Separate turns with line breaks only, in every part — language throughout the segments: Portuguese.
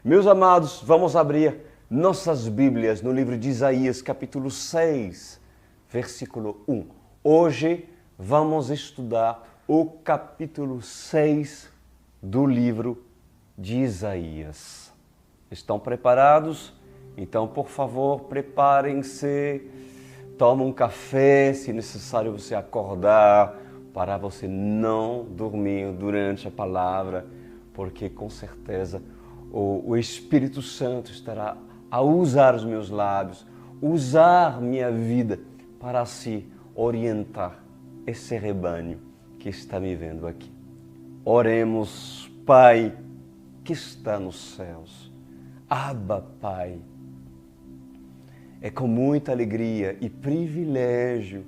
Meus amados, vamos abrir nossas Bíblias no livro de Isaías, capítulo 6, versículo 1. Hoje vamos estudar o capítulo 6 do livro de Isaías. Estão preparados? Então, por favor, preparem-se, tomem um café, se necessário você acordar, para você não dormir durante a palavra, porque com certeza o Espírito Santo estará a usar os meus lábios, usar minha vida para se orientar esse rebanho que está me vendo aqui. Oremos, Pai que está nos céus. Abba, Pai. É com muita alegria e privilégio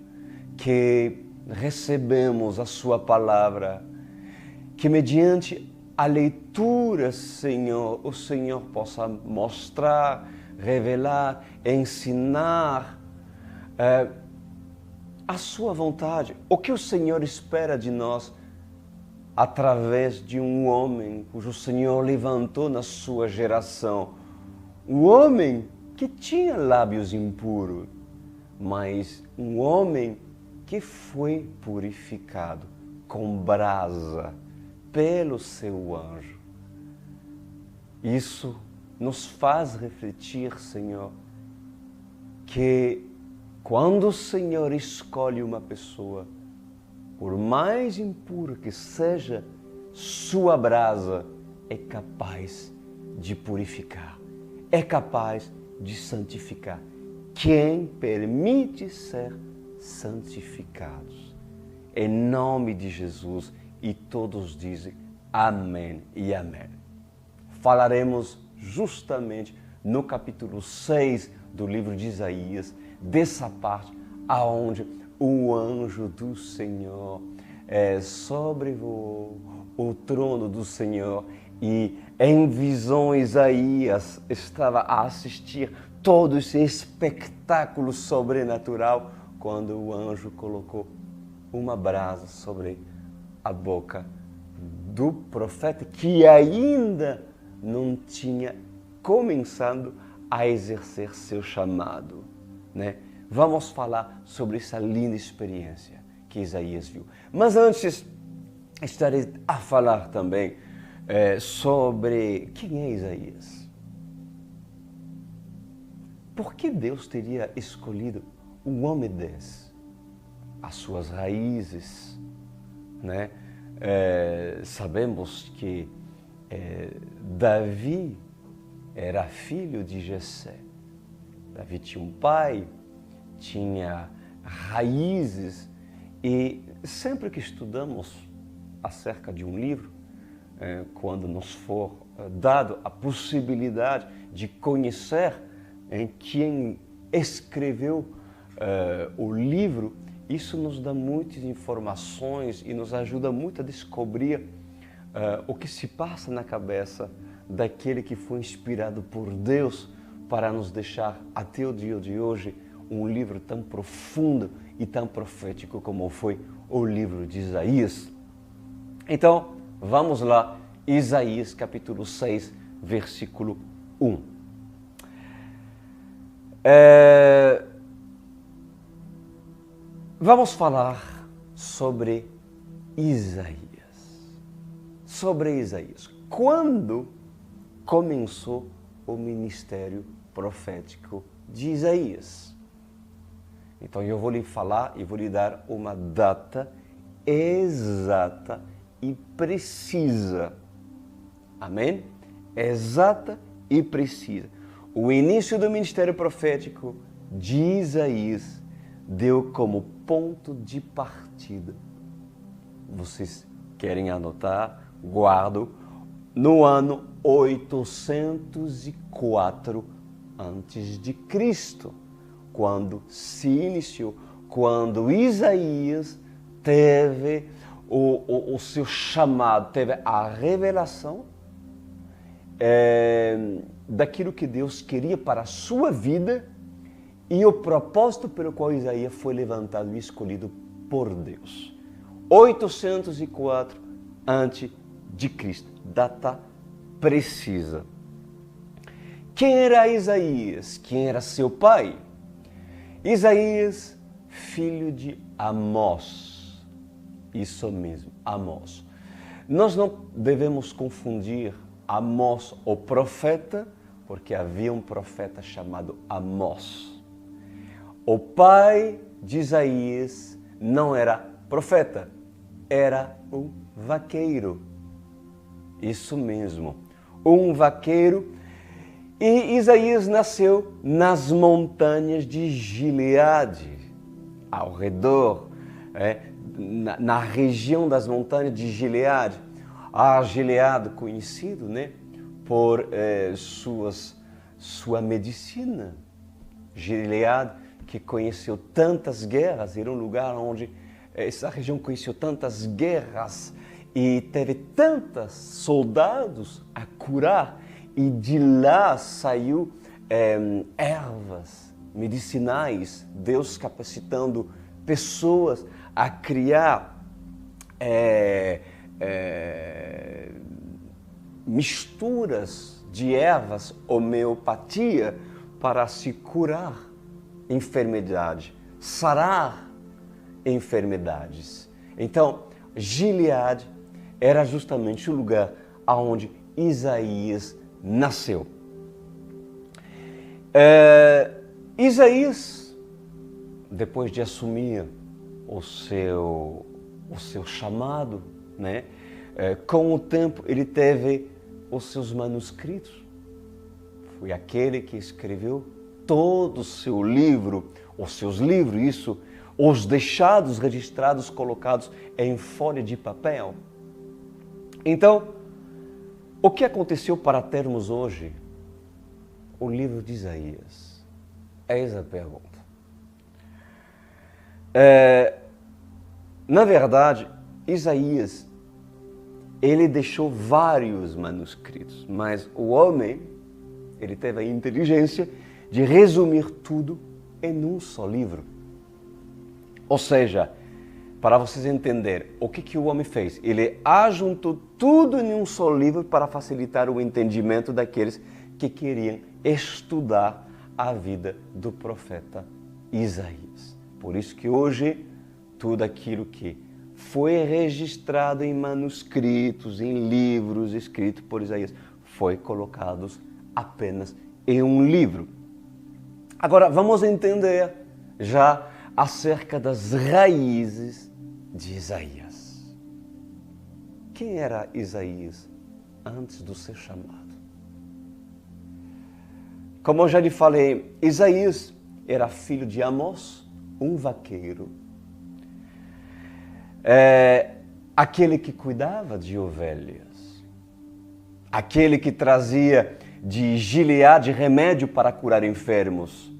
que recebemos a Sua palavra, que mediante a leitura, Senhor, o Senhor possa mostrar, revelar, ensinar a Sua vontade, o que o Senhor espera de nós através de um homem cujo Senhor levantou na sua geração. Um homem que tinha lábios impuros, mas um homem que foi purificado com brasa pelo seu anjo. Isso nos faz refletir, Senhor, que quando o Senhor escolhe uma pessoa, por mais impura que seja, sua brasa é capaz de purificar, é capaz de santificar. Quem permite ser santificados. Em nome de Jesus. E todos dizem amém e amém. Falaremos justamente no capítulo 6 do livro de Isaías, dessa parte aonde o anjo do Senhor sobrevoou o trono do Senhor e em visão Isaías estava a assistir todo esse espetáculo sobrenatural quando o anjo colocou uma brasa sobre a boca do profeta que ainda não tinha começado a exercer seu chamado, né? Vamos falar sobre essa linda experiência que Isaías viu. Mas antes, estarei a falar também sobre quem é Isaías. Por que Deus teria escolhido um homem desse? As suas raízes, né? Sabemos que Davi era filho de Jessé. Davi tinha um pai, tinha raízes e sempre que estudamos acerca de um livro, quando nos for dado a possibilidade de conhecer quem escreveu o livro, isso nos dá muitas informações e nos ajuda muito a descobrir o que se passa na cabeça daquele que foi inspirado por Deus para nos deixar até o dia de hoje um livro tão profundo e tão profético como foi o livro de Isaías. Então, vamos lá, Isaías capítulo 6, versículo 1. Vamos falar sobre Isaías. Sobre Isaías. Quando começou o ministério profético de Isaías? Então eu vou lhe falar e vou lhe dar uma data exata e precisa. Amém? Exata e precisa. O início do ministério profético de Isaías deu como ponto de partida. Vocês querem anotar? Guardo. No ano 804 a.C., quando se iniciou, quando Isaías teve o seu chamado, teve a revelação daquilo que Deus queria para a sua vida e o propósito pelo qual Isaías foi levantado e escolhido por Deus. 804 a.C., data precisa. quem era Isaías? Quem era seu pai? Isaías, filho de Amós. Isso mesmo, Amós. Nós não devemos confundir Amós, o profeta, porque havia um profeta chamado Amós. O pai de Isaías não era profeta, era um vaqueiro. Isso mesmo, um vaqueiro. E Isaías nasceu nas montanhas de Gileade, ao redor, na região das montanhas de Gileade. Gileade conhecido, por sua medicina. Gileade, que conheceu tantas guerras, era um lugar onde essa região conheceu tantas guerras e teve tantos soldados a curar, e de lá saiu ervas medicinais, Deus capacitando pessoas a criar misturas de ervas, homeopatia, para se curar enfermidade, sarar enfermidades. Então, Gileade era justamente o lugar onde Isaías nasceu. Isaías, depois de assumir o seu chamado, com o tempo ele teve os seus manuscritos. Foi aquele que escreveu todo o seu livro, os seus livros, os deixados, registrados, colocados em folha de papel. Então, o que aconteceu para termos hoje o livro de Isaías? Eis a pergunta. Na verdade, Isaías, ele deixou vários manuscritos, mas o homem, ele teve a inteligência de resumir tudo em um só livro. Ou seja, para vocês entenderem o que o homem fez, ele ajuntou tudo em um só livro para facilitar o entendimento daqueles que queriam estudar a vida do profeta Isaías. Por isso que hoje, tudo aquilo que foi registrado em manuscritos, em livros escritos por Isaías, foi colocado apenas em um livro. Agora, vamos entender já acerca das raízes de Isaías. Quem era Isaías antes do seu chamado? Como eu já lhe falei, Isaías era filho de Amós, um vaqueiro. Aquele que cuidava de ovelhas, aquele que trazia de Gileade remédio para curar enfermos,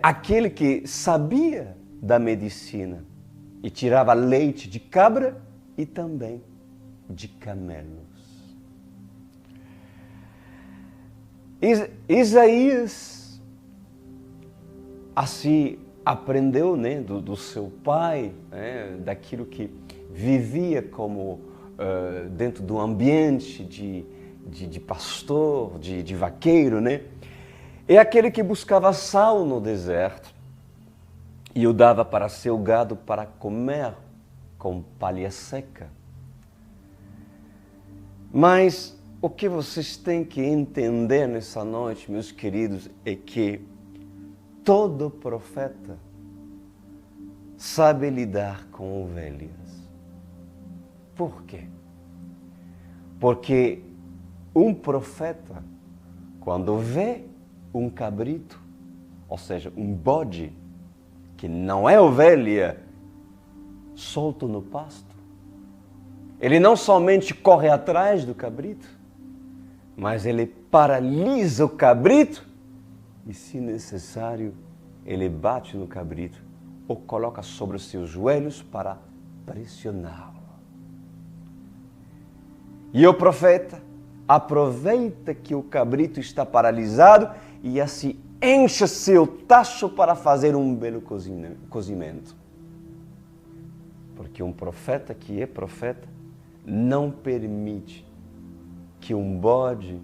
aquele que sabia da medicina e tirava leite de cabra e também de camelos. Isaías assim aprendeu do seu pai, daquilo que vivia como dentro do ambiente de pastor, de vaqueiro, É aquele que buscava sal no deserto e o dava para seu gado para comer com palha seca. Mas o que vocês têm que entender nessa noite, meus queridos, é que todo profeta sabe lidar com ovelhas. Por quê? Porque um profeta, quando vê um cabrito, ou seja, um bode, que não é ovelha, solto no pasto, ele não somente corre atrás do cabrito, mas ele paralisa o cabrito e, se necessário, ele bate no cabrito ou coloca sobre os seus joelhos para pressioná-lo. E o profeta aproveita que o cabrito está paralisado e assim enche seu tacho para fazer um belo cozimento. Porque um profeta que é profeta não permite que um bode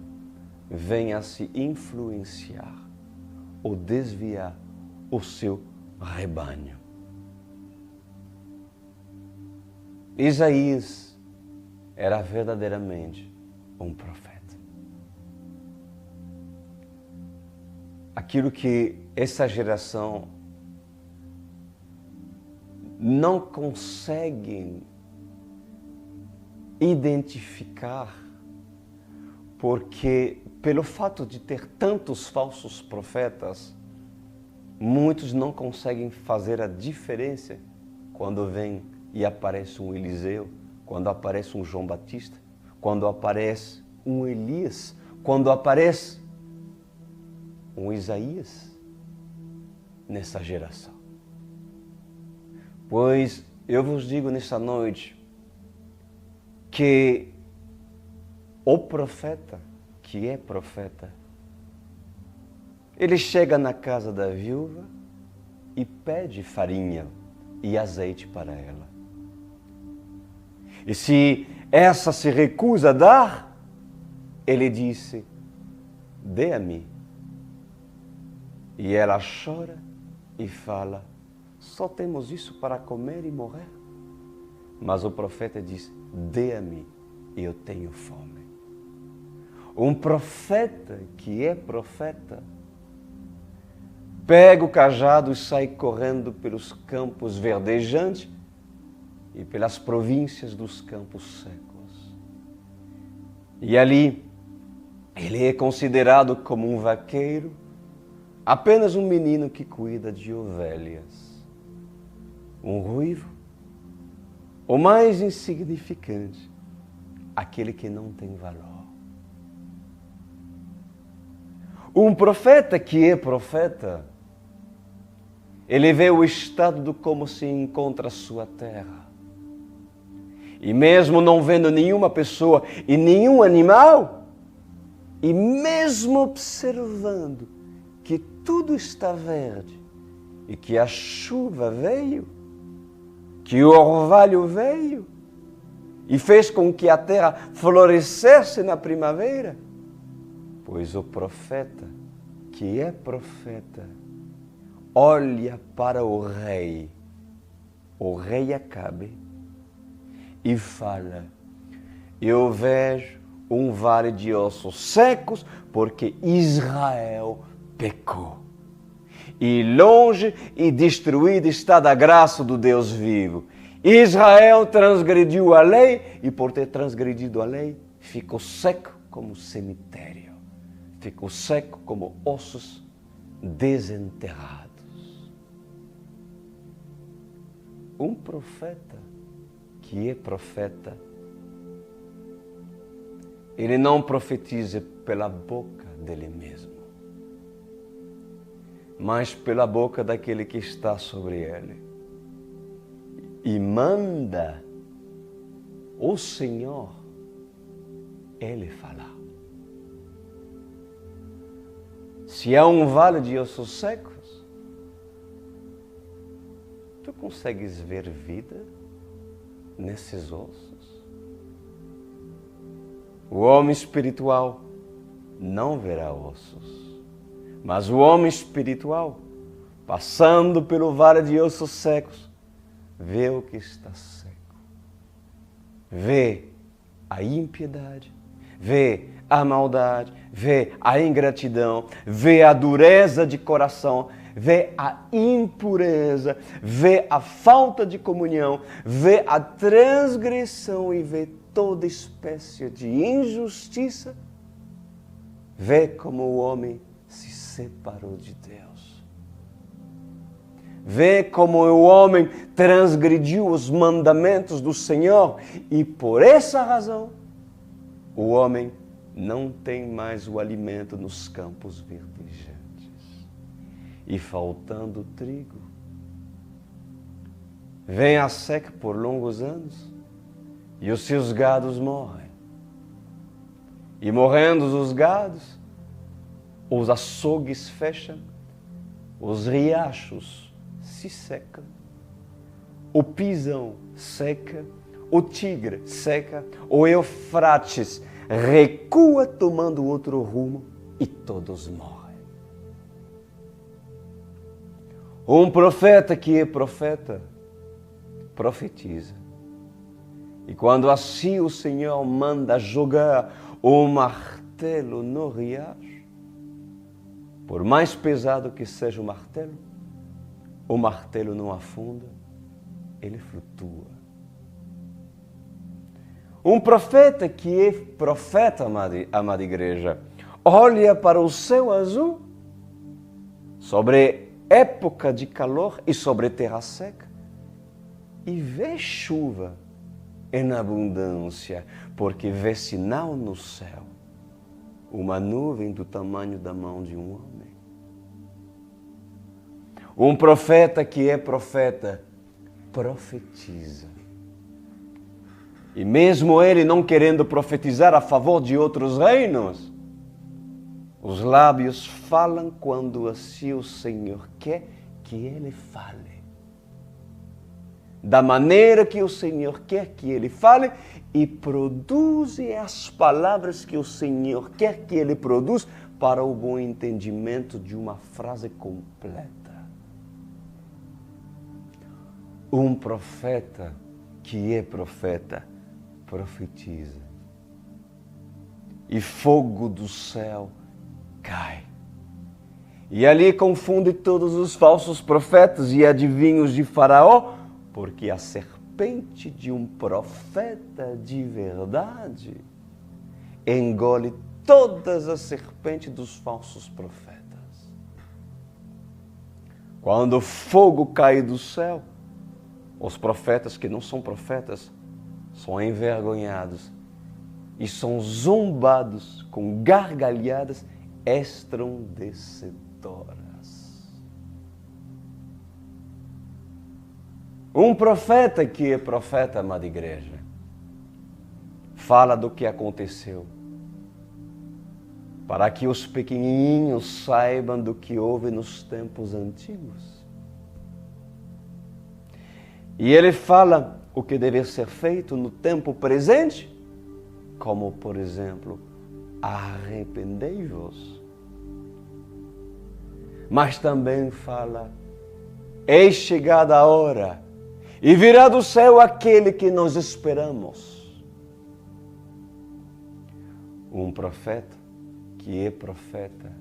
venha se influenciar ou desviar o seu rebanho. Isaías era verdadeiramente um profeta. Aquilo que essa geração não consegue identificar, porque pelo fato de ter tantos falsos profetas, muitos não conseguem fazer a diferença quando vem e aparece um Eliseu, quando aparece um João Batista, quando aparece um Elias, quando aparece um Isaías nessa geração. Pois eu vos digo nessa noite que o profeta, que é profeta, ele chega na casa da viúva e pede farinha e azeite para ela. E se essa se recusa a dar, ele disse: dê-a-me. E ela chora e fala: só temos isso para comer e morrer. Mas o profeta diz: dê-a-me, eu tenho fome. Um profeta que é profeta pega o cajado e sai correndo pelos campos verdejantes e pelas províncias dos campos secos. E ali ele é considerado como um vaqueiro, apenas um menino que cuida de ovelhas. Um ruivo, o mais insignificante, aquele que não tem valor. Um profeta que é profeta, ele vê o estado de como se encontra a sua terra. E mesmo não vendo nenhuma pessoa e nenhum animal, e mesmo observando que tudo está verde e que a chuva veio, que o orvalho veio e fez com que a terra florescesse na primavera, pois o profeta, que é profeta, olha para o rei Acabe, e fala: eu vejo um vale de ossos secos, porque Israel pecou. E longe e destruída está da graça do Deus vivo. Israel transgrediu a lei, e por ter transgredido a lei, ficou seco como cemitério. Ficou seco como ossos desenterrados. Um profeta que é profeta, ele não profetiza pela boca dele mesmo, mas pela boca daquele que está sobre ele. E manda o Senhor ele falar. Se há um vale de ossos secos, tu consegues ver vida nesses ossos? O homem espiritual não verá ossos, mas o homem espiritual, passando pelo vale de ossos secos, vê o que está seco. Vê a impiedade, vê a maldade, vê a ingratidão, vê a dureza de coração, vê a impureza, vê a falta de comunhão, vê a transgressão e vê toda espécie de injustiça. Vê como o homem se separou de Deus. Vê como o homem transgrediu os mandamentos do Senhor e por essa razão o homem não tem mais o alimento nos campos verdejantes. E faltando trigo, vem a seca por longos anos e os seus gados morrem. E morrendo os gados, os açougues fecham, os riachos se secam, o Pisão seca, o Tigre seca, o Eufrates recua tomando outro rumo e todos morrem. Um profeta que é profeta, profetiza. E quando assim o Senhor manda jogar o martelo no riacho, por mais pesado que seja o martelo não afunda, ele flutua. Um profeta que é profeta, amada igreja, olha para o céu azul sobre época de calor e sobre terra seca e vê chuva em abundância, porque vê sinal no céu, uma nuvem do tamanho da mão de um homem. Um profeta que é profeta, profetiza. E mesmo ele não querendo profetizar a favor de outros reinos, os lábios falam quando assim o Senhor quer que ele fale. Da maneira que o Senhor quer que ele fale e produz as palavras que o Senhor quer que ele produza para o bom entendimento de uma frase completa. Um profeta que é profeta, profetiza. E fogo do céu cai. E ali confunde todos os falsos profetas e adivinhos de Faraó, porque a serpente de um profeta de verdade engole todas as serpentes dos falsos profetas. Quando o fogo cai do céu, os profetas que não são profetas são envergonhados e são zombados com gargalhadas estrondecedoras. Um profeta que é profeta, amada igreja, fala do que aconteceu, para que os pequenininhos saibam do que houve nos tempos antigos. E ele fala o que deve ser feito no tempo presente, como, por exemplo, arrependei-vos. Mas também fala, eis chegada a hora, e virá do céu aquele que nós esperamos. Um profeta que é profeta,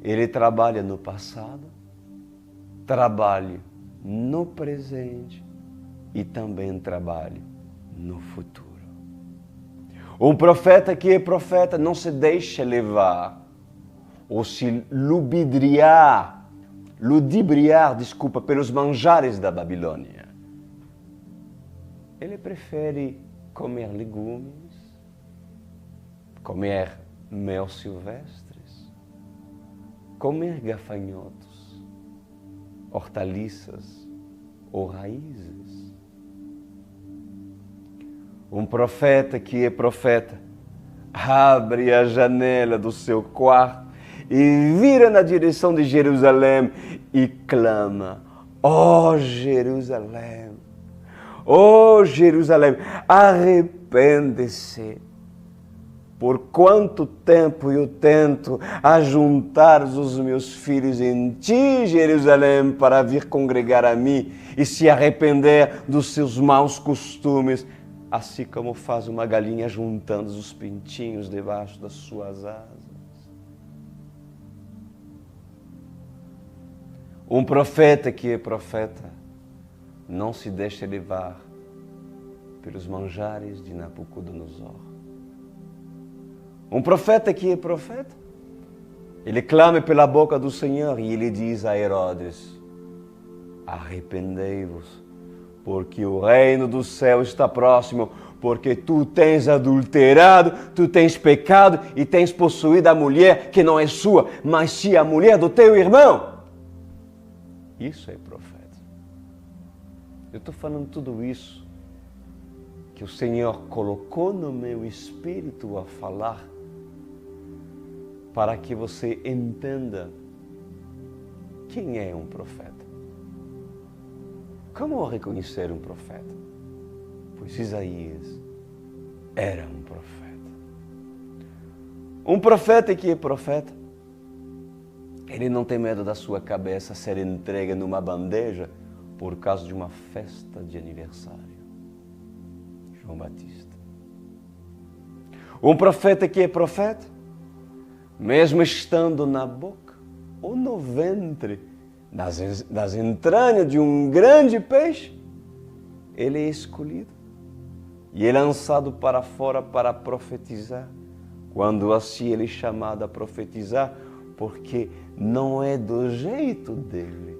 ele trabalha no passado, trabalha no presente e também trabalha no futuro. Um profeta que é profeta não se deixa levar ou se ludibriar, pelos manjares da Babilônia. Ele prefere comer legumes, comer mel silvestres, comer gafanhotos, hortaliças ou raízes. Um profeta que é profeta abre a janela do seu quarto e vira na direção de Jerusalém e clama, ó Jerusalém, ó Jerusalém, arrepende-se. Por quanto tempo eu tento ajuntar os meus filhos em ti, Jerusalém, para vir congregar a mim e se arrepender dos seus maus costumes, assim como faz uma galinha juntando os pintinhos debaixo das suas asas. Um profeta que é profeta não se deixa levar pelos manjares de Nabucodonosor. Um profeta que é profeta, ele clama pela boca do Senhor e ele diz a Herodes, arrependei-vos, porque o reino do céu está próximo, porque tu tens adulterado, tu tens pecado e tens possuído a mulher que não é sua, mas sim a mulher do teu irmão. Isso é profeta. Eu estou falando tudo isso que o Senhor colocou no meu espírito a falar para que você entenda quem é um profeta. Como reconhecer um profeta? Pois Isaías era um profeta. Um profeta que é profeta, ele não tem medo da sua cabeça ser entregue numa bandeja por causa de uma festa de aniversário. João Batista. Um profeta que é profeta, mesmo estando na boca ou no ventre, nas entranhas de um grande peixe, ele é escolhido e é lançado para fora para profetizar. Quando assim ele é chamado a profetizar, porque não é do jeito dele.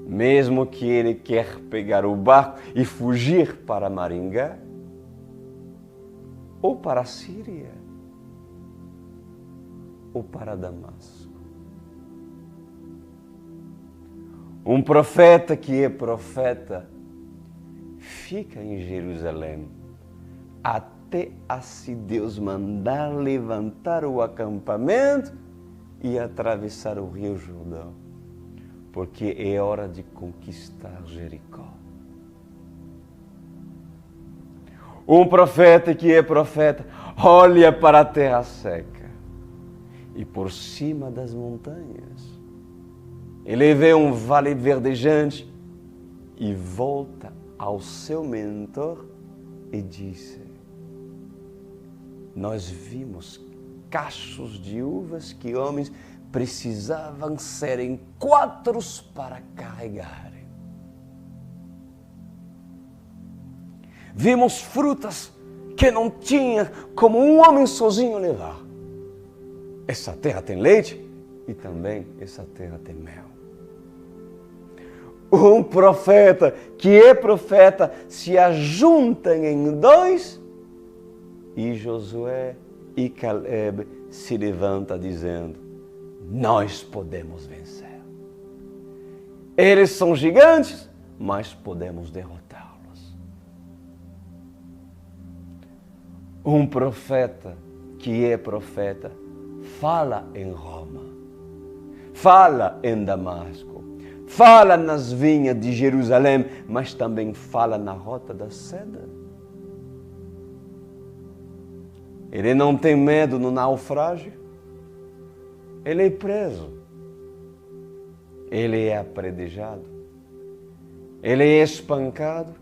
Mesmo que ele quer pegar o barco e fugir para Maringá, ou para a Síria, ou para Damasco. Um profeta que é profeta fica em Jerusalém até assim Deus mandar levantar o acampamento e atravessar o Rio Jordão, porque é hora de conquistar Jericó. Um profeta que é profeta olha para a terra seca e por cima das montanhas ele vê um vale verdejante e volta ao seu mentor e disse: nós vimos cachos de uvas que homens precisavam serem 4 para carregarem. Vimos frutas que não tinha como um homem sozinho levar. Essa terra tem leite e também essa terra tem mel. Um profeta que é profeta se ajuntam em 2 e Josué e Caleb se levantam dizendo: nós podemos vencer. Eles são gigantes, mas podemos derrotá-los. Um profeta que é profeta fala em Roma, fala em Damasco, fala nas vinhas de Jerusalém, mas também fala na Rota da Seda. Ele não tem medo no naufrágio. Ele é preso. Ele é apredejado. Ele é espancado,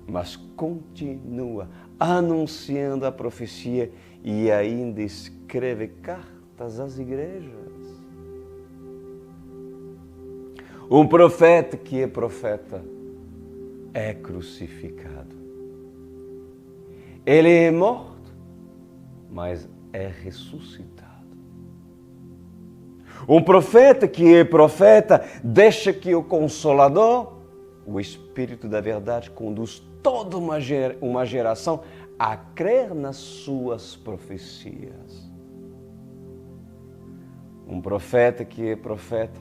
mas continua anunciando a profecia e ainda escreve cartas às igrejas. Um profeta que é profeta é crucificado. Ele é morto, mas é ressuscitado. Um profeta que é profeta deixa que o Consolador, o Espírito da Verdade, conduz toda uma geração a crer nas suas profecias. Um profeta que é profeta,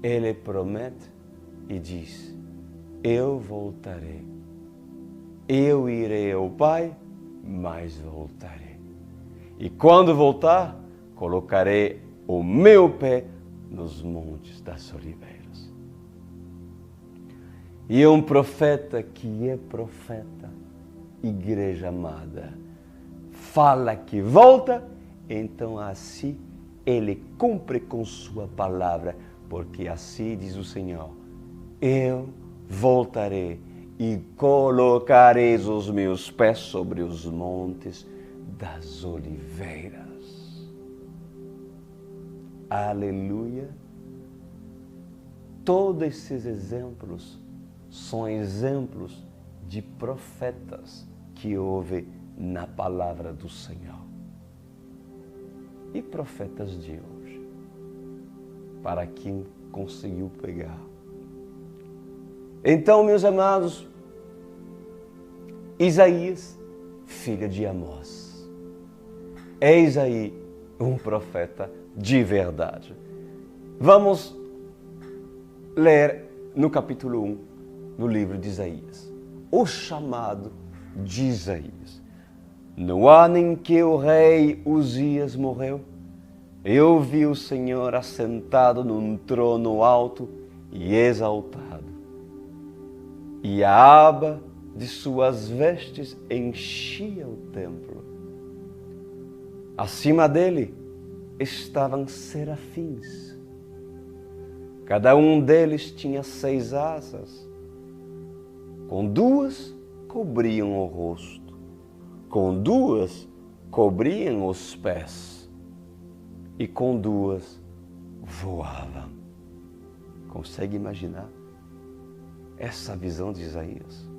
ele promete e diz: eu voltarei. Eu irei ao Pai, mas voltarei. E quando voltar, colocarei o meu pé nos montes das oliveiras. E um profeta que é profeta, igreja amada, fala que volta, então assim ele cumpre com sua palavra, porque assim diz o Senhor: eu voltarei e colocarei os meus pés sobre os montes das oliveiras. Aleluia! Todos esses exemplos são exemplos de profetas que houve na palavra do Senhor. E profetas de hoje, para quem conseguiu pegar. Então, meus amados, Isaías, filho de Amós. Eis aí um profeta de verdade. Vamos ler no capítulo 1, no livro de Isaías, o chamado de Isaías. No ano em que o rei Uzias morreu, eu vi o Senhor assentado num trono alto e exaltado, e a aba de suas vestes enchia o templo. Acima dele estavam serafins. Cada um deles tinha 6 asas. Com 2 cobriam o rosto, com 2 cobriam os pés e com 2 voavam. Consegue imaginar essa visão de Isaías?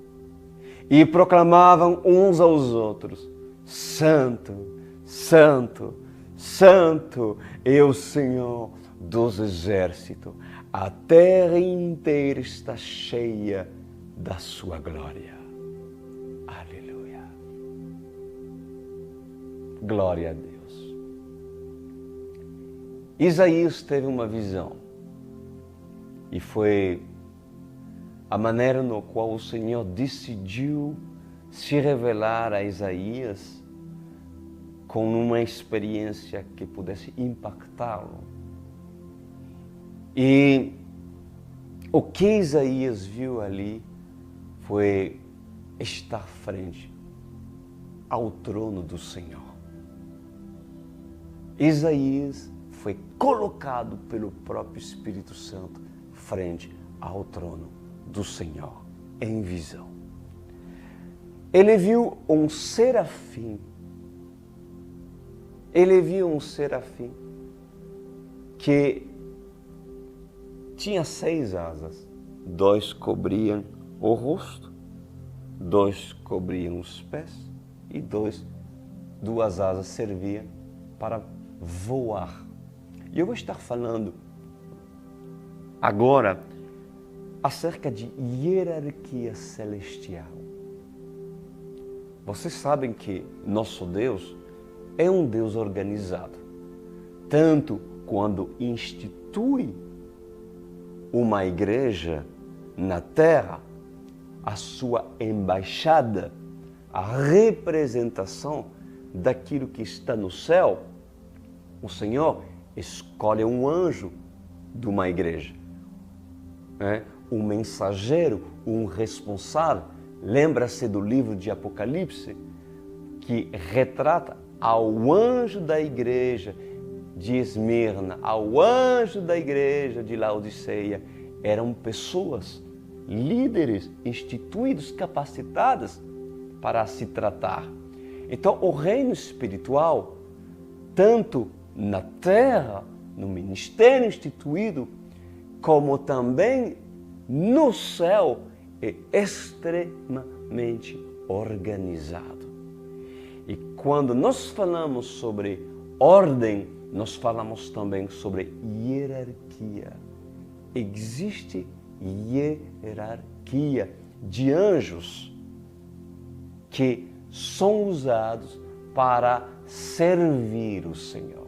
E proclamavam uns aos outros: Santo, Santo, Santo é o Senhor dos exércitos. A terra inteira está cheia da sua glória. Aleluia. Glória a Deus. Isaías teve uma visão e foi a maneira no qual o Senhor decidiu se revelar a Isaías com uma experiência que pudesse impactá-lo. E o que Isaías viu ali foi estar frente ao trono do Senhor. Isaías foi colocado pelo próprio Espírito Santo frente ao trono do Senhor, em visão. Ele viu um serafim. Ele viu um serafim que tinha 6 asas. 2 cobriam o rosto, 2 cobriam os pés e 2 asas serviam para voar. E eu vou estar falando agora acerca de hierarquia celestial. Vocês sabem que nosso Deus é um Deus organizado. Tanto quando institui uma igreja na terra, a sua embaixada, a representação daquilo que está no céu, o Senhor escolhe um anjo de uma igreja, um mensageiro, um responsável. Lembra-se do livro de Apocalipse, que retrata ao anjo da igreja de Esmirna, ao anjo da igreja de Laodiceia. Eram pessoas, líderes, instituídos, capacitadas para se tratar. Então, o reino espiritual, tanto na terra, no ministério instituído, como também no céu, é extremamente organizado. E quando nós falamos sobre ordem, nós falamos também sobre hierarquia. Existe hierarquia de anjos que são usados para servir o Senhor.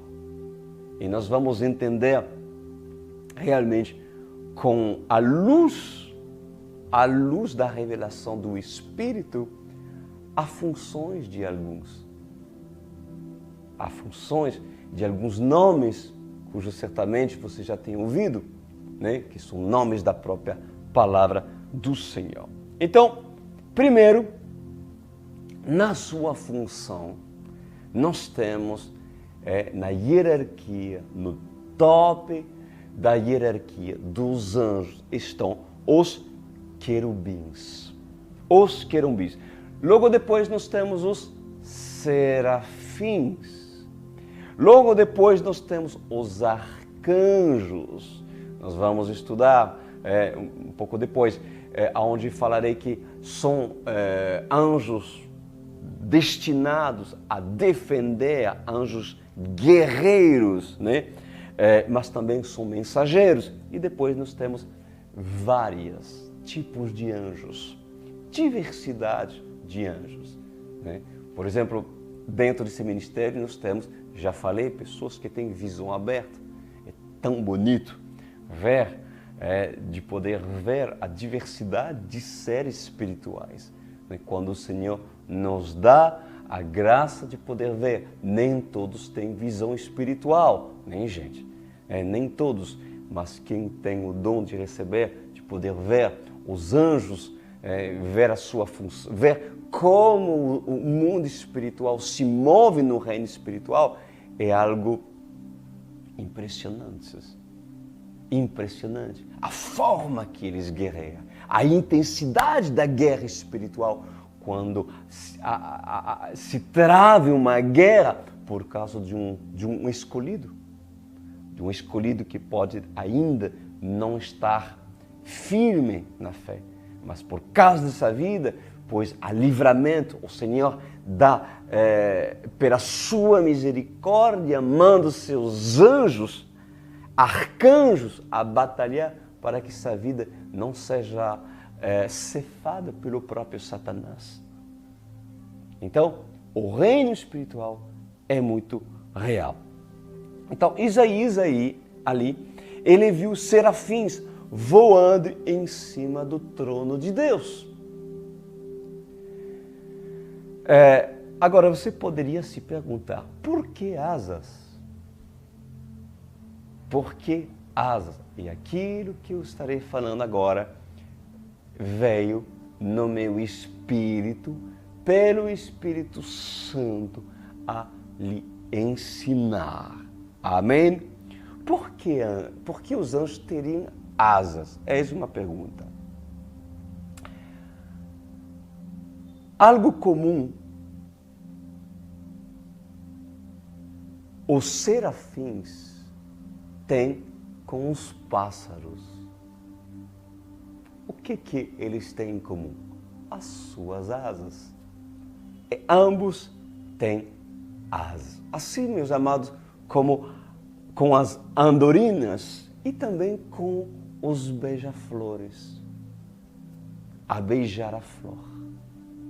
E nós vamos entender realmente com a luz da revelação do Espírito, há funções de alguns. Há funções de alguns nomes, cujos certamente você já tem ouvido, que são nomes da própria palavra do Senhor. Então, primeiro, na sua função, nós temos na hierarquia, no top da hierarquia dos anjos, estão os querubins. Os querubins. Logo depois nós temos os serafins. Logo depois nós temos os arcanjos. Nós vamos estudar um pouco depois, onde falarei que são anjos destinados a defender, anjos guerreiros, mas também são mensageiros. E depois nós temos vários tipos de anjos, diversidade de anjos. Por exemplo, dentro desse ministério nós temos, já falei, pessoas que têm visão aberta. É tão bonito ver, de poder ver a diversidade de seres espirituais. Quando o Senhor nos dá a graça de poder ver, nem todos têm visão espiritual, gente, nem todos, mas quem tem o dom de receber, de poder ver os anjos, ver a sua função, ver como o mundo espiritual se move no reino espiritual, é algo impressionante. Impressionante. A forma que eles guerreiam, a intensidade da guerra espiritual, quando se trava uma guerra por causa de um escolhido. De um escolhido que pode ainda não estar firme na fé. Mas por causa dessa vida, pois há livramento, o Senhor dá, pela sua misericórdia, manda os seus anjos, arcanjos, a batalhar para que essa vida não seja cefada pelo próprio Satanás. Então, o reino espiritual é muito real. Então, Isaías ali, ele viu serafins voando em cima do trono de Deus. Agora, você poderia se perguntar, por que asas? Por que asas? E aquilo que eu estarei falando agora veio no meu espírito, pelo Espírito Santo, a lhe ensinar. Amém? Por que os anjos teriam asas? Eis uma pergunta. Algo comum. Os serafins têm com os pássaros. O que eles têm em comum? As suas asas. E ambos têm asas. Assim, meus amados, como com as andorinhas e também com os beija-flores. A beijar a flor.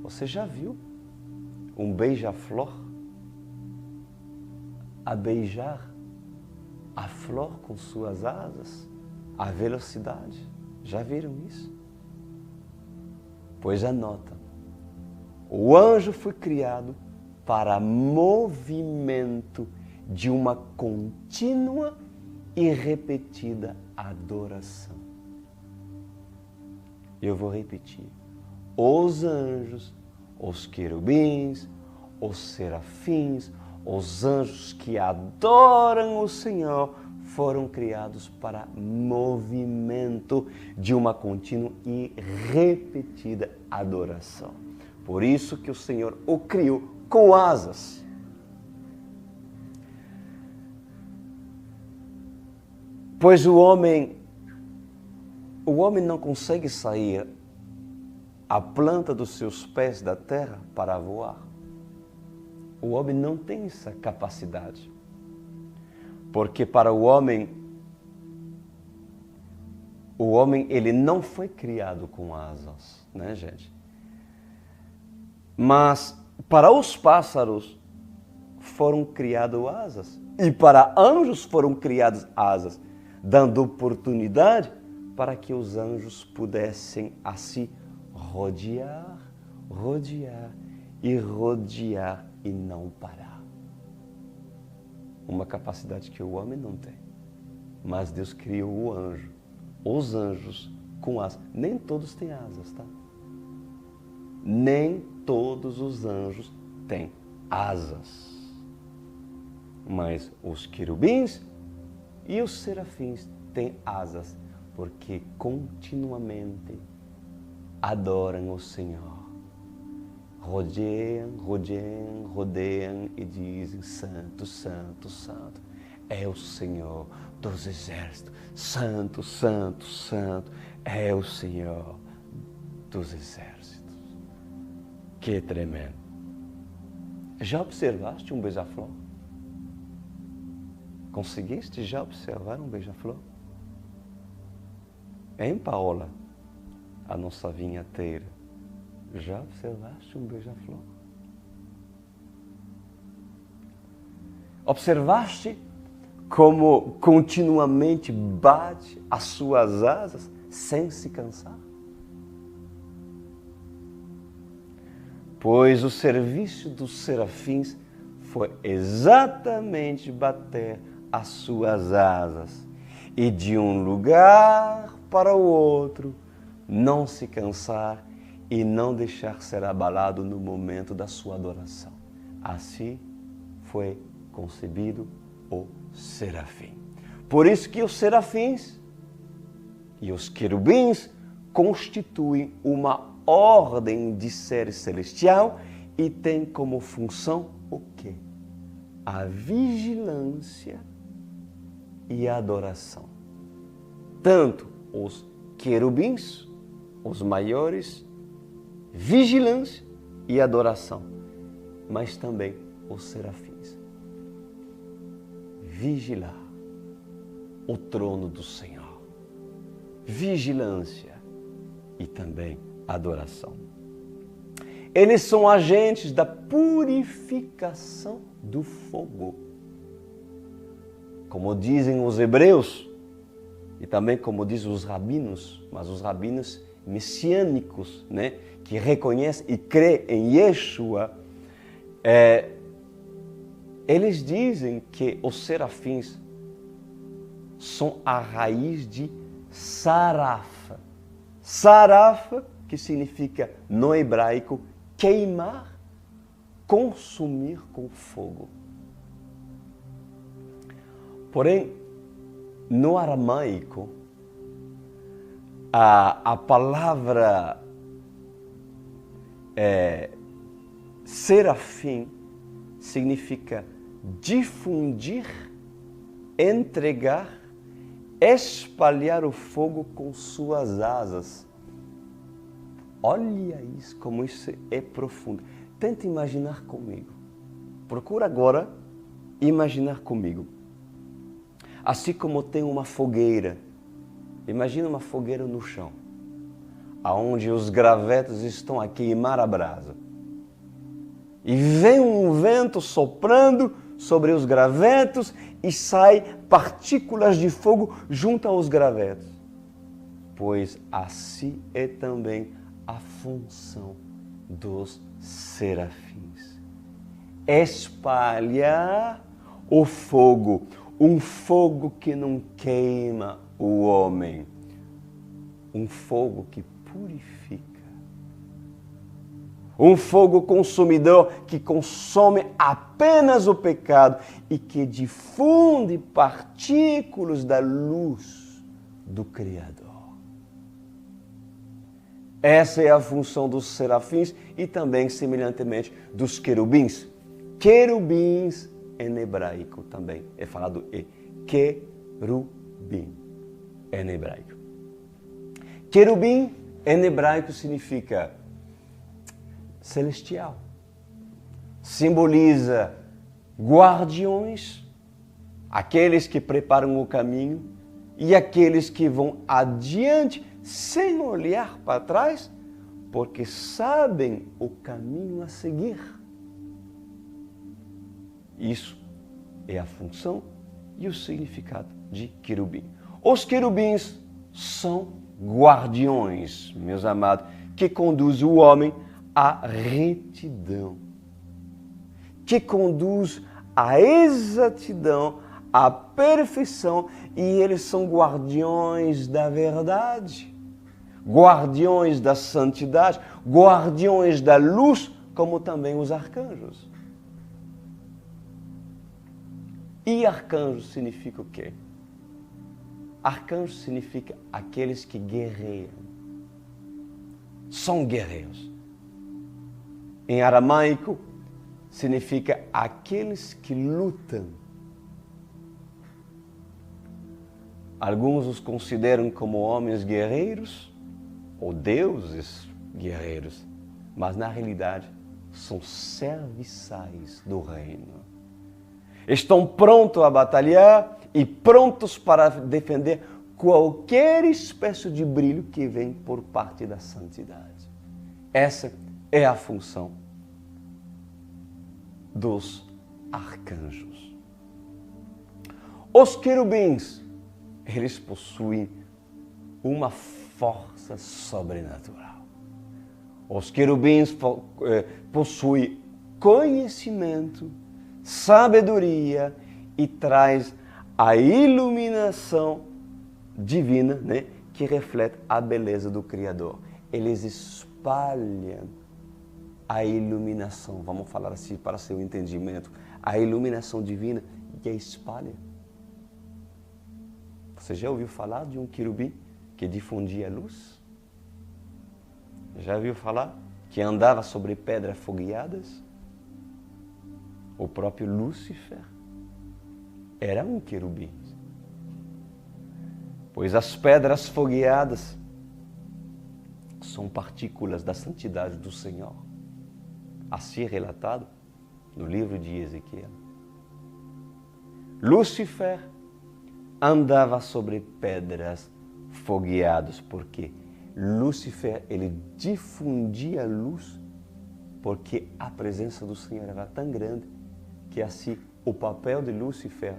Você já viu um beija-flor a beijar a flor com suas asas, a velocidade? Já viram isso? Pois anota. O anjo foi criado para movimento de uma contínua e repetida adoração. Eu vou repetir. Os anjos, os querubins, os serafins, os anjos que adoram o Senhor foram criados para movimento de uma contínua e repetida adoração. Por isso que o Senhor o criou com asas. Pois o homem não consegue sair a planta dos seus pés da terra para voar. O homem não tem essa capacidade. Porque para o homem ele não foi criado com asas, né, gente? Mas para os pássaros foram criadas asas. E para anjos foram criadas asas, dando oportunidade para que os anjos pudessem assim rodear, rodear e rodear e não parar. Uma capacidade que o homem não tem. Mas Deus criou o anjo, os anjos com asas. Nem todos têm asas, tá? Nem todos os anjos têm asas. Mas os querubins e os serafins têm asas, porque continuamente adoram o Senhor. Rodeiam, rodeiam, rodeiam e dizem: Santo, Santo, Santo é o Senhor dos exércitos. Santo, Santo, Santo é o Senhor dos exércitos. Que tremendo. Já observaste um beija-flor? Conseguiste já observar um beija-flor? Hein, Paola? A nossa vinhateira. Já observaste um beija-flor? Observaste como continuamente bate as suas asas sem se cansar? Pois o serviço dos serafins foi exatamente bater as suas asas e de um lugar para o outro não se cansar e não deixar ser abalado no momento da sua adoração. Assim foi concebido o serafim. Por isso que os serafins e os querubins constituem uma ordem de seres celestial e tem como função o quê? A vigilância e a adoração. Tanto os querubins, os maiores, vigilância e adoração, mas também os serafins. Vigilar o trono do Senhor, vigilância e também adoração. Eles são agentes da purificação do fogo. Como dizem os hebreus, e também como dizem os rabinos, mas os rabinos messiânicos, né, que reconhecem e creem em Yeshua, eles dizem que os serafins são a raiz de sarafa. Sarafa, que significa no hebraico queimar, consumir com fogo. Porém, no aramaico, a palavra serafim significa difundir, entregar, espalhar o fogo com suas asas. Olha isso, como isso é profundo. Tenta imaginar comigo. Procura agora imaginar comigo. Assim como tem uma fogueira. Imagina uma fogueira no chão, aonde os gravetos estão a queimar a brasa. E vem um vento soprando sobre os gravetos e sai partículas de fogo junto aos gravetos. Pois assim é também a função dos serafins. Espalhar o fogo, um fogo que não queima o homem, um fogo que purifica, um fogo consumidor que consome apenas o pecado e que difunde partículas da luz do Criador. Essa é a função dos serafins e também, semelhantemente, dos querubins. Querubins em hebraico também é falado querubim em hebraico. Querubim em hebraico significa celestial. Simboliza guardiões, aqueles que preparam o caminho e aqueles que vão adiante sem olhar para trás, porque sabem o caminho a seguir. Isso é a função e o significado de querubim. Os querubins são guardiões, meus amados, que conduzem o homem à retidão, que conduz à exatidão, à perfeição, e eles são guardiões da verdade, guardiões da santidade, guardiões da luz, como também os arcanjos. E arcanjo significa o quê? Arcanjo significa aqueles que guerreiam. São guerreiros. Em aramaico, significa aqueles que lutam. Alguns os consideram como homens guerreiros ou deuses guerreiros, mas na realidade são serviçais do reino. Estão prontos a batalhar e prontos para defender qualquer espécie de brilho que vem por parte da santidade. Essa é a função dos arcanjos. Os querubins, eles possuem uma força sobrenatural. Os querubins possuem conhecimento, sabedoria e traz a iluminação divina, né, que reflete a beleza do Criador. Eles espalham a iluminação, vamos falar assim para seu entendimento, a iluminação divina e a espalha. Você já ouviu falar de um querubim que difundia a luz? Já ouviu falar que andava sobre pedras fogueadas? O próprio Lúcifer era um querubim. Pois as pedras fogueadas são partículas da santidade do Senhor. Assim é relatado no livro de Ezequiel. Lúcifer andava sobre pedras fogueadas, porque Lúcifer, ele difundia a luz, porque a presença do Senhor era tão grande, que assim o papel de Lúcifer,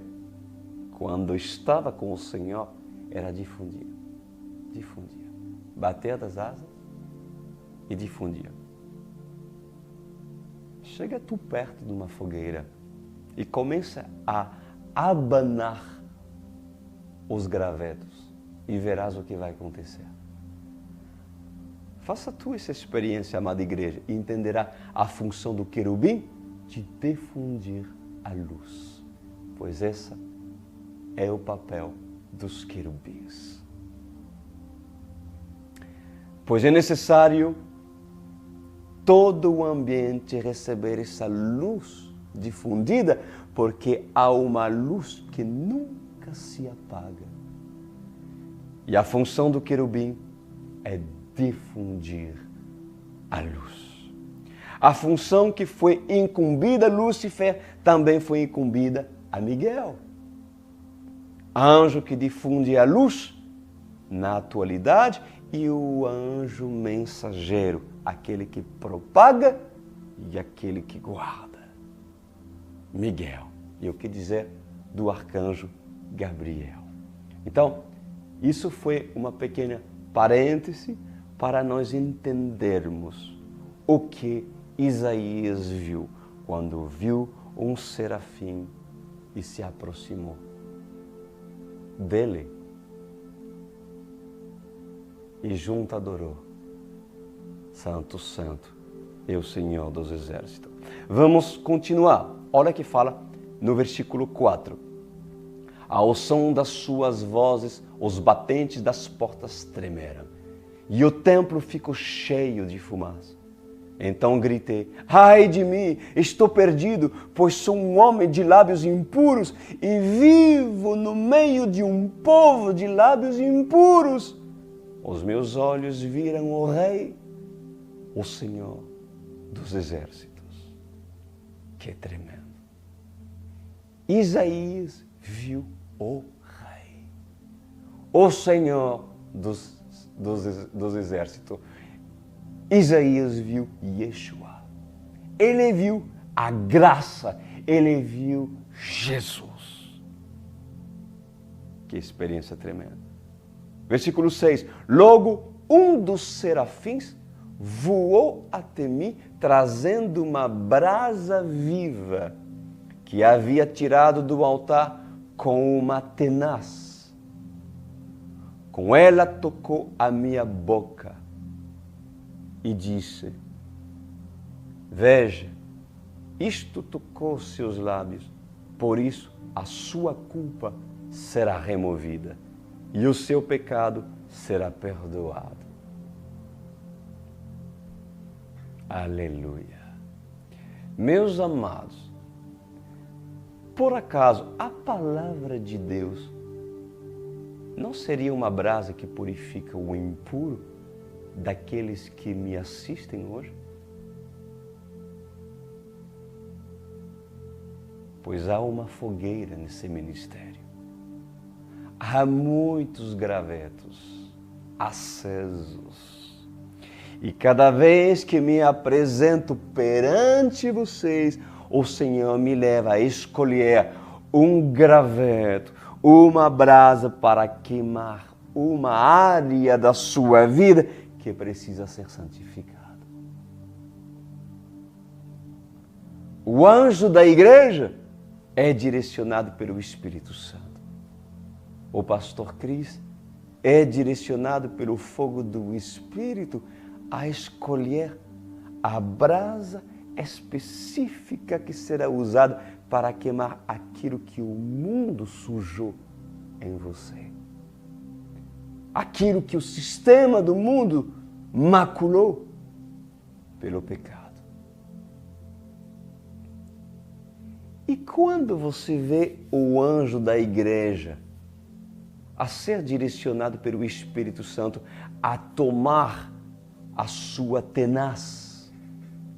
quando estava com o Senhor, era difundir. Bater das asas e difundir. Chega tu perto de uma fogueira e começa a abanar os gravetos e verás o que vai acontecer. Faça tu essa experiência, amada igreja, e entenderá a função do querubim de difundir a luz, pois essa é o papel dos querubins. Pois é necessário todo o ambiente receber essa luz difundida, porque há uma luz que nunca se apaga. E a função do querubim é difundir a luz. A função que foi incumbida a Lúcifer também foi incumbida a Miguel. Anjo que difunde a luz na atualidade e o anjo mensageiro, aquele que propaga e aquele que guarda. Miguel. E o que dizer do arcanjo Gabriel? Então, isso foi uma pequena parêntese para nós entendermos o que Isaías viu quando viu um serafim e se aproximou dele e junto adorou. Santo, Santo, é o Senhor dos Exércitos. Vamos continuar. Olha que fala no versículo 4. Ao som das suas vozes, os batentes das portas tremeram, e o templo ficou cheio de fumaça. Então gritei: ai de mim, estou perdido, pois sou um homem de lábios impuros e vivo no meio de um povo de lábios impuros. Os meus olhos viram o Rei, o Senhor dos Exércitos. Que tremendo! Isaías viu o Rei, o Senhor dos Exércitos. Isaías viu Yeshua. Ele viu a graça, ele viu Jesus. Que experiência tremenda. Versículo 6. Logo, um dos serafins voou até mim, trazendo uma brasa viva que havia tirado do altar com uma tenaz. Com ela tocou a minha boca e disse: veja, isto tocou seus lábios, por isso a sua culpa será removida e o seu pecado será perdoado. Aleluia. Meus amados, por acaso a palavra de Deus não seria uma brasa que purifica o impuro daqueles que me assistem hoje? Pois há uma fogueira nesse ministério. Há muitos gravetos acesos. E cada vez que me apresento perante vocês, o Senhor me leva a escolher um graveto, uma brasa para queimar uma área da sua vida que precisa ser santificada. O anjo da igreja é direcionado pelo Espírito Santo. O pastor Cris é direcionado pelo fogo do Espírito a escolher a brasa específica que será usada para queimar aquilo que o mundo sujou em você. Aquilo que o sistema do mundo maculou pelo pecado. E quando você vê o anjo da igreja a ser direcionado pelo Espírito Santo a tomar a sua tenaz,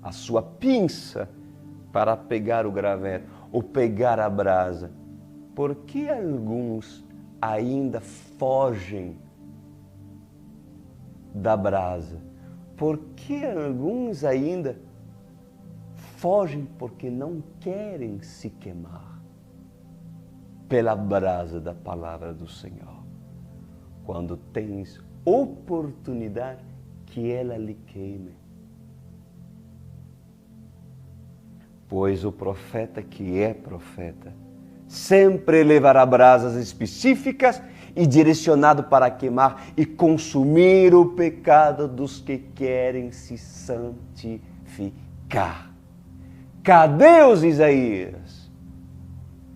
a sua pinça para pegar o graveto ou pegar a brasa, por que alguns ainda fogem da brasa? Por que alguns ainda fogem porque não querem se queimar pela brasa da palavra do Senhor? Quando tens oportunidade, que ela lhe queime. Pois o profeta que é profeta sempre levará brasas específicas e direcionado para queimar e consumir o pecado dos que querem se santificar. Cadê os Isaías?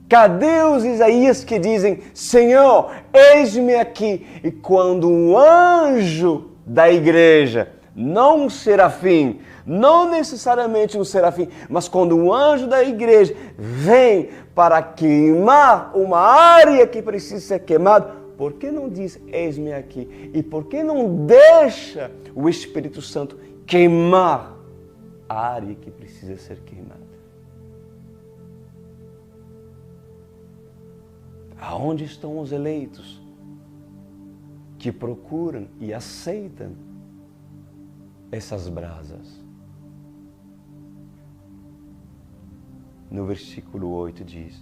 Cadê os Isaías que dizem, Senhor, eis-me aqui? E quando um anjo da igreja, não um serafim, não necessariamente um serafim, mas quando um anjo da igreja vem para queimar uma área que precisa ser queimada, por que não diz, eis-me aqui? E por que não deixa o Espírito Santo queimar a área que precisa ser queimada? Aonde estão os eleitos que procuram e aceitam essas brasas? No versículo 8 diz,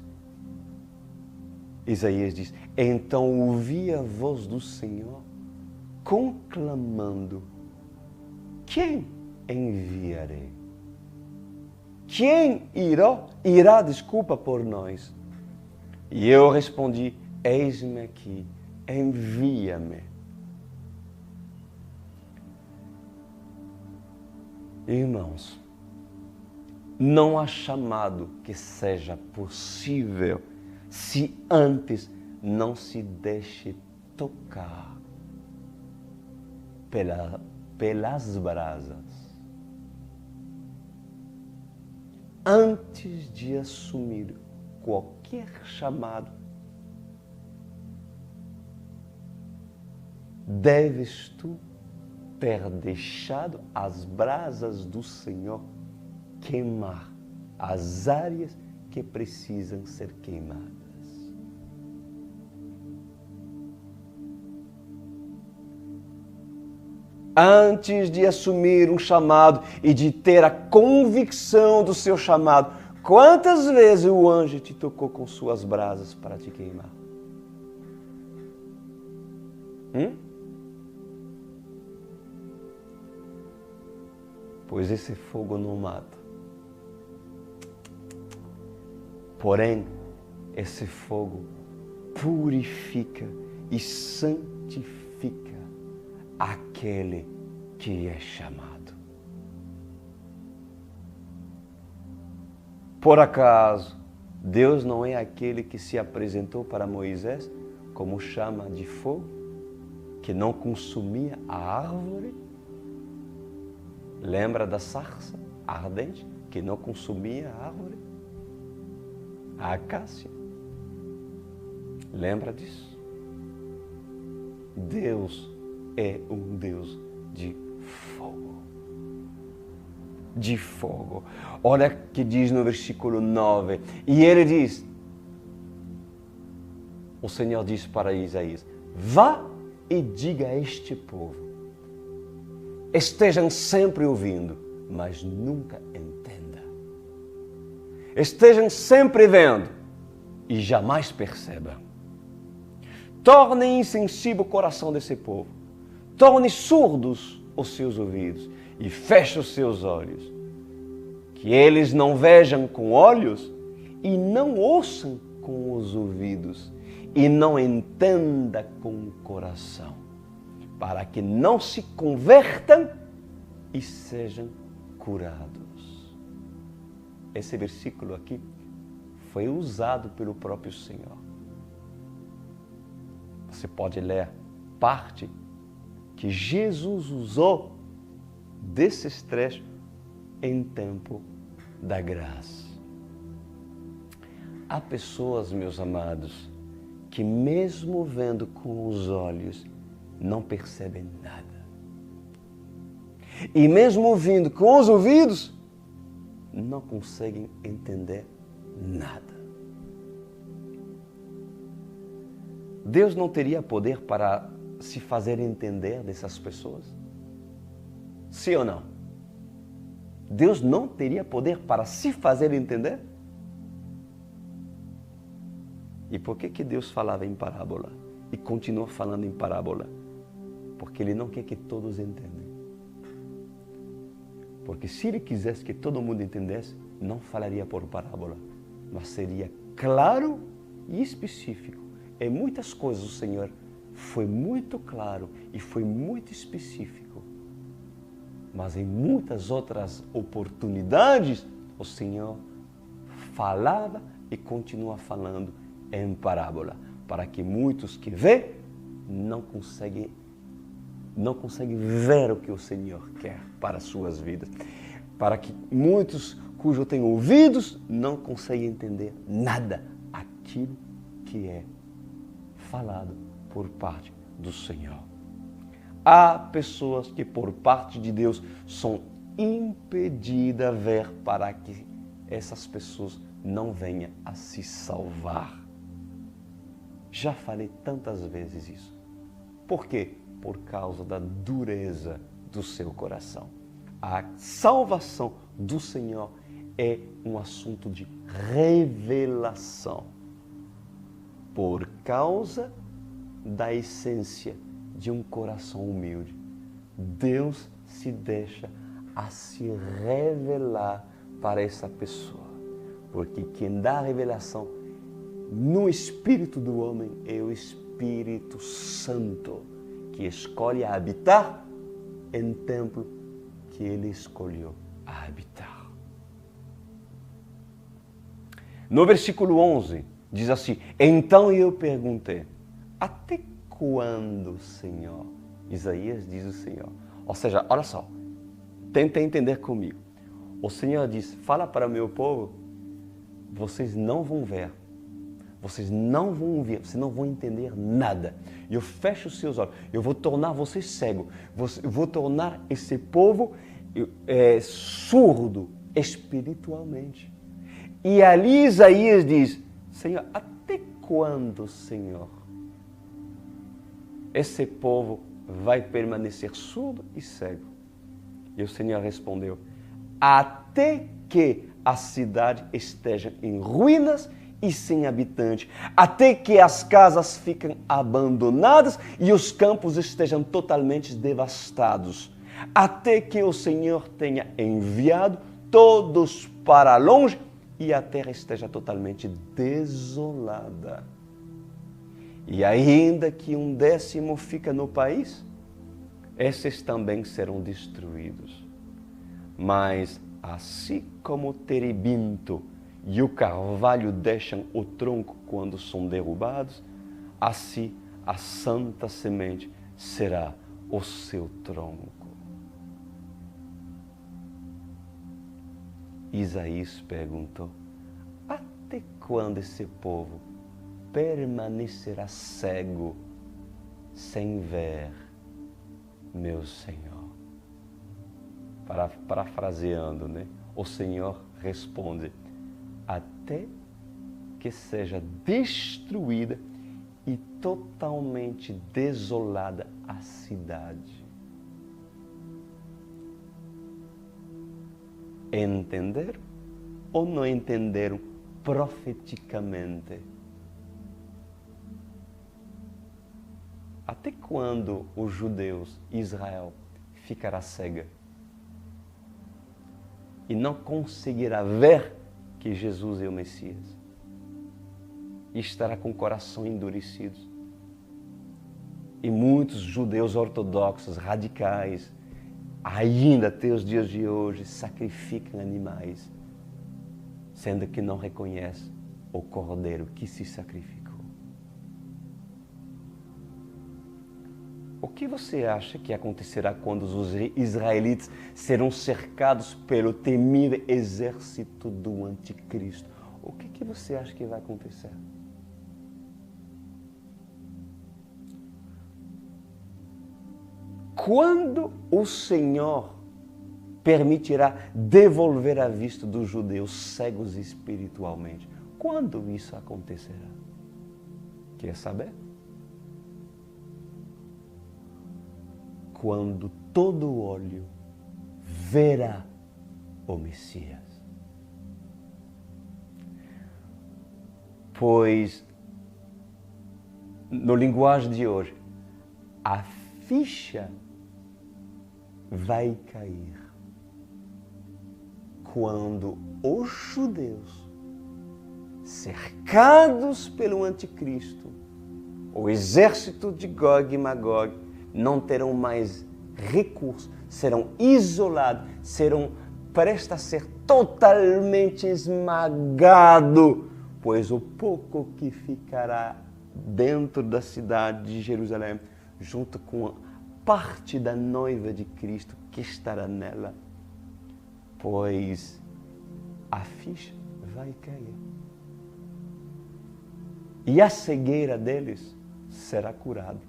Isaías diz, então ouvi a voz do Senhor conclamando, quem enviarei? Quem irá por nós? E eu respondi, eis-me aqui, envia-me. Irmãos, não há chamado que seja possível se antes não se deixe tocar pelas brasas. Antes de assumir qualquer chamado, deves tu ter deixado as brasas do Senhor queimar as áreas que precisam ser queimadas. Antes de assumir um chamado e de ter a convicção do seu chamado, quantas vezes o anjo te tocou com suas brasas para te queimar? Pois esse fogo não mata. Porém, esse fogo purifica e santifica aquele que é chamado. Por acaso, Deus não é aquele que se apresentou para Moisés como chama de fogo, que não consumia a árvore? Lembra da sarça ardente, que não consumia a árvore? A acácia. Lembra disso? Deus é um Deus de fogo. De fogo. Olha o que diz no versículo 9. E ele diz, o Senhor diz para Isaías, vá e diga a este povo, estejam sempre ouvindo, mas nunca entenda. Estejam sempre vendo e jamais percebam. Tornem insensível o coração desse povo. Torne surdos os seus ouvidos e feche os seus olhos. Que eles não vejam com olhos e não ouçam com os ouvidos e não entendam com o coração, para que não se convertam e sejam curados. Esse versículo aqui foi usado pelo próprio Senhor. Você pode ler parte que Jesus usou desses trechos em tempo da graça. Há pessoas, meus amados, que mesmo vendo com os olhos, não percebem nada. E mesmo ouvindo com os ouvidos, não conseguem entender nada. Deus não teria poder para se fazer entender dessas pessoas? Sim ou não? Deus não teria poder para se fazer entender? E por que Deus falava em parábola e continua falando em parábola? Porque Ele não quer que todos entendam. Porque se Ele quisesse que todo mundo entendesse, não falaria por parábola, mas seria claro e específico. Em muitas coisas o Senhor foi muito claro e foi muito específico. Mas em muitas outras oportunidades, o Senhor falava e continua falando em parábola, para que muitos que vê não conseguem ver o que o Senhor quer para as suas vidas. Para que muitos cujos têm ouvidos não conseguem entender nada aquilo que é falado por parte do Senhor. Há pessoas que por parte de Deus são impedidas a ver para que essas pessoas não venham a se salvar. Já falei tantas vezes isso. Por quê? Por causa da dureza do seu coração. A salvação do Senhor é um assunto de revelação. Por causa da essência de um coração humilde, Deus se deixa a se revelar para essa pessoa. Porque quem dá a revelação no espírito do homem é o Espírito Santo, que escolhe habitar em templo que Ele escolheu habitar. No versículo 11, diz assim: então eu perguntei, até quando, Senhor? Isaías diz o Senhor. Ou seja, olha só, tenta entender comigo. O Senhor diz, fala para o meu povo, vocês não vão ver, vocês não vão ouvir, vocês não vão entender nada. Eu fecho os seus olhos, eu vou tornar vocês cegos, eu vou tornar esse povo surdo espiritualmente. E ali Isaías diz, Senhor, até quando, Senhor, esse povo vai permanecer surdo e cego? E o Senhor respondeu, até que a cidade esteja em ruínas e sem habitante, até que as casas fiquem abandonadas e os campos estejam totalmente devastados, até que o Senhor tenha enviado todos para longe e a terra esteja totalmente desolada. E ainda que 1/10 fica no país, esses também serão destruídos. Mas assim como o terebinto e o carvalho deixam o tronco quando são derrubados, assim a santa semente será o seu tronco. Isaías perguntou, até quando esse povo permanecerá cego, sem ver meu Senhor? Parafraseando, né? O Senhor responde, até que seja destruída e totalmente desolada a cidade. Entenderam ou não entenderam profeticamente? Até quando os judeus, Israel, ficará cega e não conseguirá ver que Jesus é o Messias? E estará com o coração endurecido. E muitos judeus ortodoxos, radicais, ainda até os dias de hoje, sacrificam animais, sendo que não reconhecem o cordeiro que se sacrificou. O que você acha que acontecerá quando os israelitas serão cercados pelo temível exército do anticristo? O que você acha que vai acontecer? Quando o Senhor permitirá devolver a vista dos judeus cegos espiritualmente? Quando isso acontecerá? Quer saber? Quando todo olho verá o Messias. Pois, no linguagem de hoje, a ficha vai cair quando os judeus, cercados pelo anticristo, o exército de Gog e Magog, não terão mais recurso, serão isolados, serão prestes a ser totalmente esmagados, pois o pouco que ficará dentro da cidade de Jerusalém, junto com a parte da noiva de Cristo que estará nela, pois a ficha vai cair. E a cegueira deles será curada.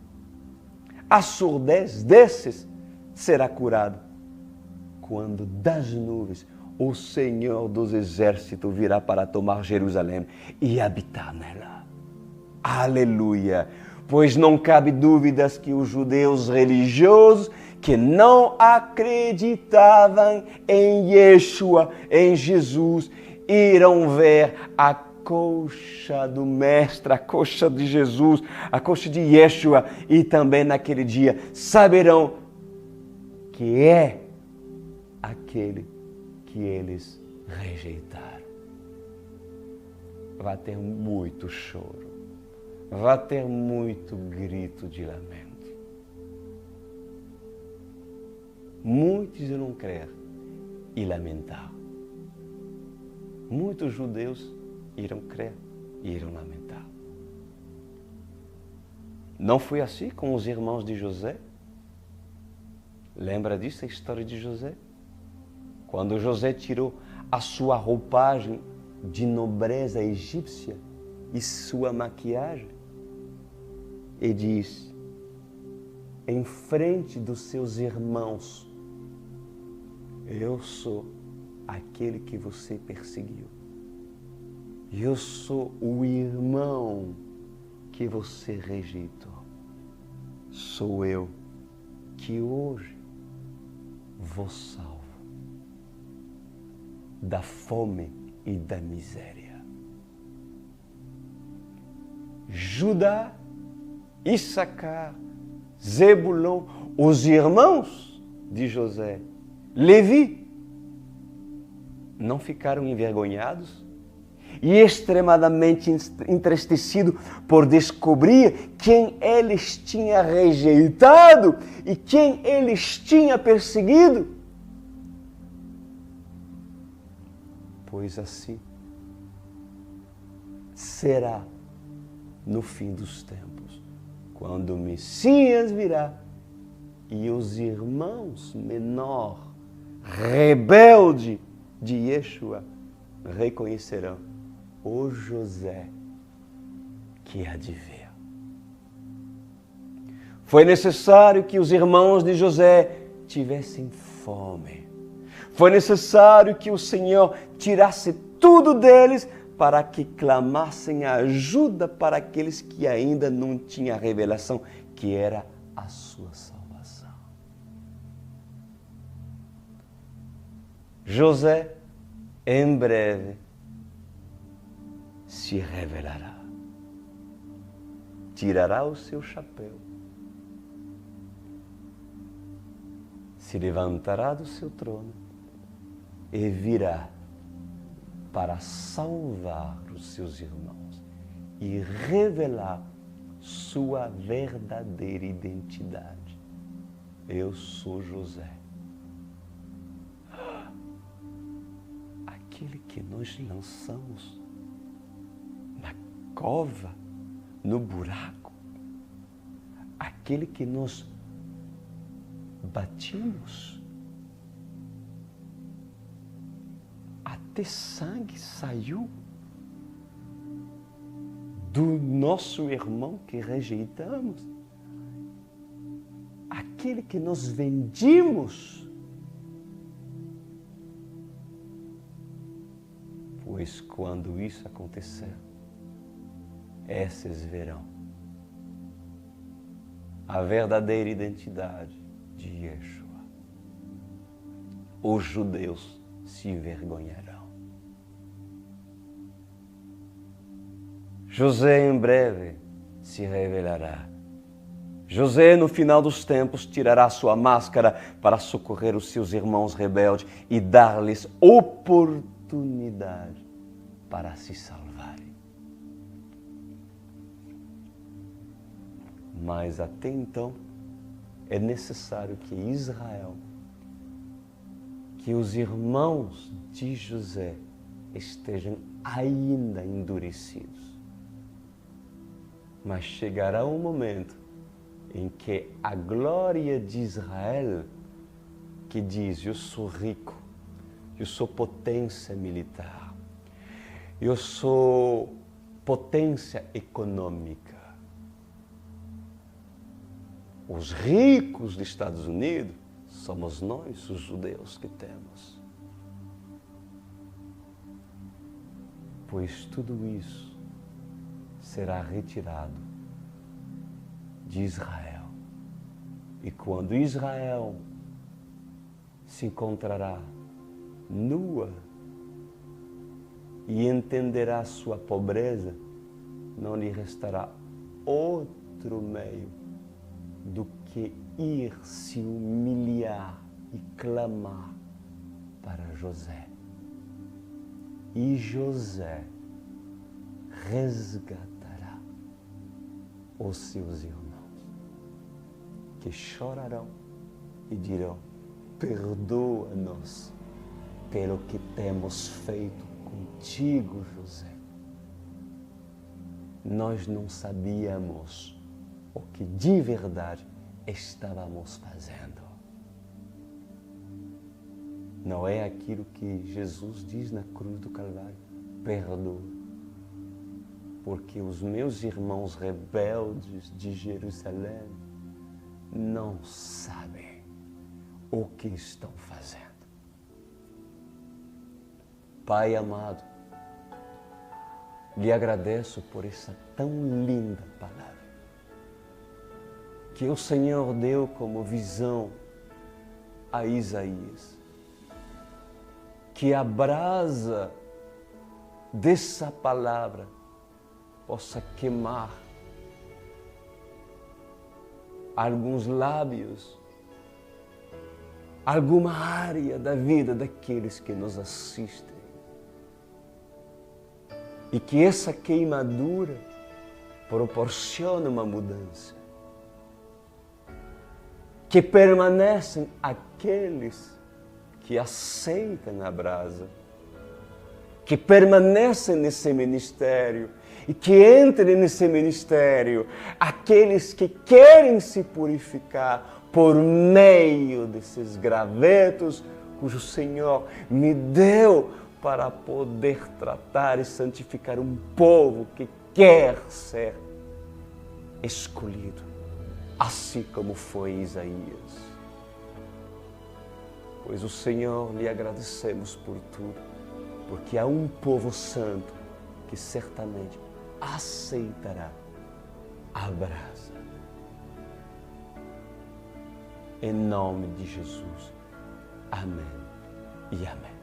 A surdez desses será curada quando das nuvens o Senhor dos exércitos virá para tomar Jerusalém e habitar nela. Aleluia! Pois não cabe dúvidas que os judeus religiosos que não acreditavam em Yeshua, em Jesus, irão ver a coxa do Mestre, a coxa de Jesus, a coxa de Yeshua, e também naquele dia saberão que é aquele que eles rejeitaram. Vai ter muito choro, vai ter muito grito de lamento. Muitos irão crer e lamentar. Muitos judeus irão crer e irão lamentar. Não foi assim com os irmãos de José? Lembra disso, a história de José? Quando José tirou a sua roupagem de nobreza egípcia e sua maquiagem, e diz, em frente dos seus irmãos, eu sou aquele que você perseguiu. Eu sou o irmão que você rejeitou. Sou eu que hoje vos salvo da fome e da miséria. Judá, Issacar, Zebulon, os irmãos de José, Levi, não ficaram envergonhados e extremadamente entristecidos por descobrir quem eles tinham rejeitado e quem eles tinham perseguido? Pois assim será no fim dos tempos, quando o Messias virá e os irmãos menor, rebelde de Yeshua, reconhecerão o José que há de vir. Foi necessário que os irmãos de José tivessem fome. Foi necessário que o Senhor tirasse tudo deles para que clamassem ajuda para aqueles que ainda não tinham a revelação, que era a sua salvação. José, em breve, se revelará. Tirará o seu chapéu, se levantará do seu trono e virá para salvar os seus irmãos e revelar sua verdadeira identidade. Eu sou José, aquele que nós lançamos cova, no buraco, aquele que nós batimos, até sangue saiu do nosso irmão que rejeitamos, aquele que nós vendimos. Pois quando isso acontecer, esses verão a verdadeira identidade de Yeshua. Os judeus se envergonharão. José em breve se revelará. José, no final dos tempos, tirará sua máscara para socorrer os seus irmãos rebeldes e dar-lhes oportunidade para se salvarem. Mas até então, é necessário que Israel, que os irmãos de José estejam ainda endurecidos. Mas chegará um momento em que a glória de Israel, que diz: eu sou rico, eu sou potência militar, eu sou potência econômica. Os ricos dos Estados Unidos somos nós, os judeus, que temos. Pois tudo isso será retirado de Israel. E quando Israel se encontrará nua e entenderá sua pobreza, não lhe restará outro meio do que ir se humilhar e clamar para José. E José resgatará os seus irmãos, que chorarão e dirão: perdoa-nos pelo que temos feito contigo, José. Nós não sabíamos o que de verdade estávamos fazendo. Não é aquilo que Jesus diz na cruz do Calvário: perdoa, porque os meus irmãos rebeldes de Jerusalém não sabem o que estão fazendo. Pai amado, lhe agradeço por essa tão linda palavra que o Senhor deu como visão a Isaías. Que a brasa dessa palavra possa queimar alguns lábios, alguma área da vida daqueles que nos assistem. E que essa queimadura proporcione uma mudança. Que permanecem aqueles que aceitam a brasa, que permanecem nesse ministério e que entrem nesse ministério aqueles que querem se purificar por meio desses gravetos cujo Senhor me deu para poder tratar e santificar um povo que quer ser escolhido, assim como foi Isaías. Pois o Senhor, lhe agradecemos por tudo, porque há um povo santo que certamente aceitará a brasa. Em nome de Jesus. Amém e amém.